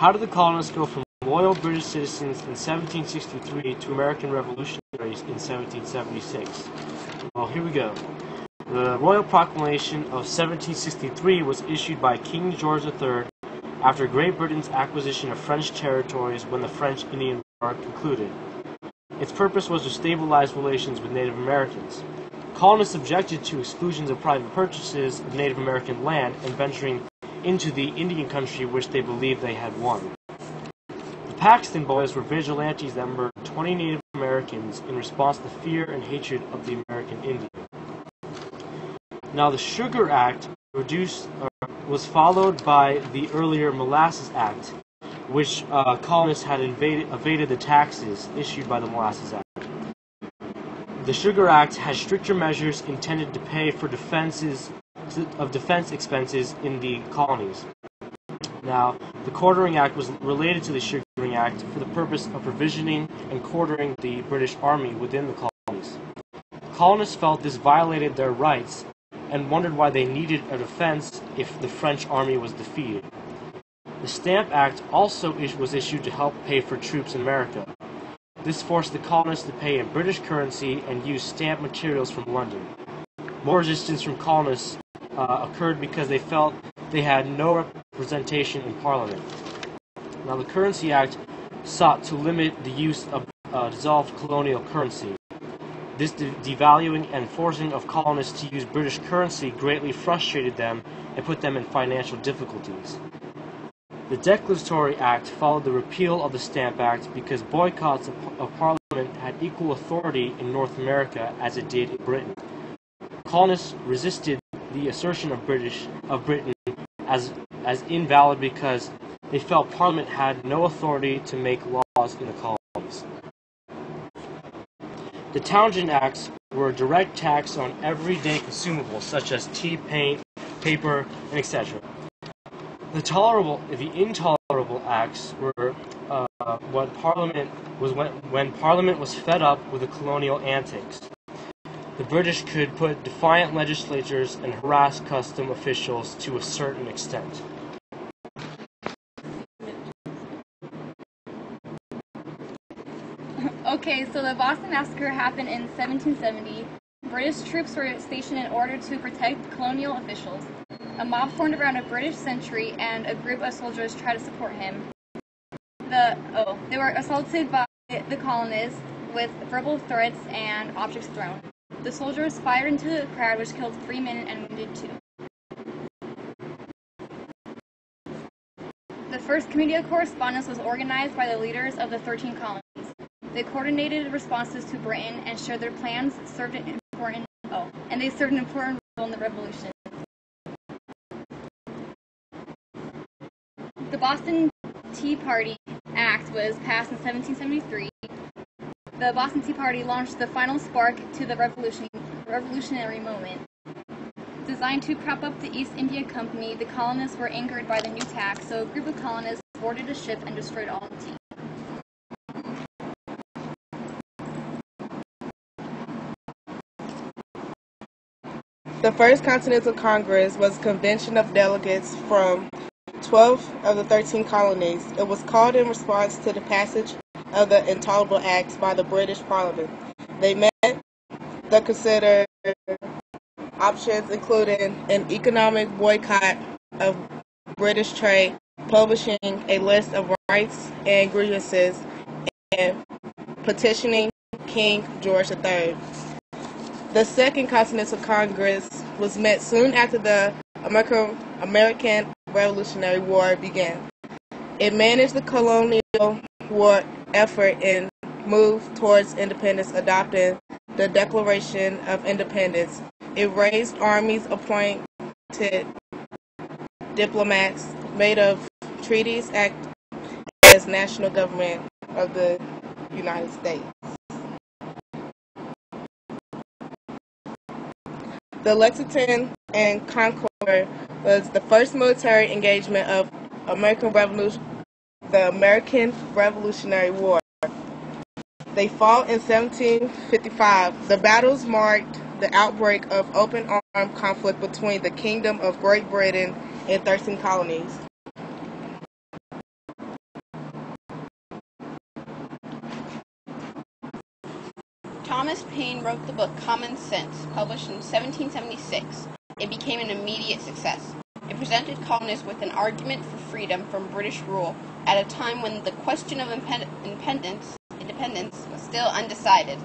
How did the colonists go from loyal British citizens in 1763 to American revolutionaries in 1776? Well, here we go. The Royal Proclamation of 1763 was issued by King George III after Great Britain's acquisition of French territories when the French Indian War concluded. Its purpose was to stabilize relations with Native Americans. Colonists objected to exclusions of private purchases of Native American land and venturing into the Indian country which they believed they had won. The Paxton Boys were vigilantes that murdered 20 Native Americans in response to fear and hatred of the American Indian. Now, the Sugar Act was followed by the earlier Molasses Act, which colonists had evaded the taxes issued by the Molasses Act. The Sugar Act had stricter measures intended to pay for defense expenses in the colonies. Now, the Quartering Act was related to the Sugaring Act for the purpose of provisioning and quartering the British Army within the colonies. Colonists felt this violated their rights and wondered why they needed a defense if the French army was defeated. The Stamp Act also was issued to help pay for troops in America. This forced the colonists to pay in British currency and use stamp materials from London. More resistance from colonists occurred because they felt they had no representation in Parliament. Now, the Currency Act sought to limit the use of dissolved colonial currency. This devaluing and forcing of colonists to use British currency greatly frustrated them and put them in financial difficulties. The Declaratory Act followed the repeal of the Stamp Act because boycotts of Parliament had equal authority in North America as it did in Britain. Colonists resisted the assertion of Britain as invalid because they felt Parliament had no authority to make laws in the colonies. The Townshend Acts were a direct tax on everyday consumables such as tea, paint, paper, and etc. The intolerable acts were when Parliament was fed up with the colonial antics. The British could put defiant legislatures and harass custom officials to a certain extent. Okay, so the Boston Massacre happened in 1770. British troops were stationed in order to protect colonial officials. A mob formed around a British sentry, and a group of soldiers tried to support him. They were assaulted by the colonists with verbal threats and objects thrown. The soldiers fired into the crowd, which killed 3 men and wounded 2. The first committee of correspondence was organized by the leaders of the 13 colonies. They coordinated responses to Britain and shared their plans. They served an important role in the Revolution. The Boston Tea Party Act was passed in 1773. The Boston Tea Party launched the final spark to the revolutionary moment. Designed to prop up the East India Company, the colonists were angered by the new tax, so a group of colonists boarded a ship and destroyed all the tea. The First Continental Congress was a convention of delegates from 12 of the 13 colonies. It was called in response to the passage of the Untitled Acts by the British Parliament. They met to consider options including an economic boycott of British trade, publishing a list of rights and grievances, and petitioning King George III. The Second Continental Congress was met soon after the American Revolutionary War began. It managed the colonial war effort and moved towards independence, adopting the Declaration of Independence. It raised armies, appointed diplomats, made of treaties, act as national government of the United States. The Lexington and Concord was the first military engagement of the American Revolutionary War. They fought in 1755. The battles marked the outbreak of open armed conflict between the Kingdom of Great Britain and 13 colonies. Thomas Paine wrote the book Common Sense, published in 1776, it became an immediate success. It presented colonists with an argument for freedom from British rule at a time when the question of independence was still undecided.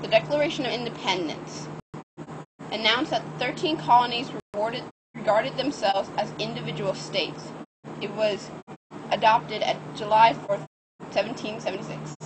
The Declaration of Independence announced that the 13 colonies regarded themselves as individual states. It was adopted at July 4th, 1776.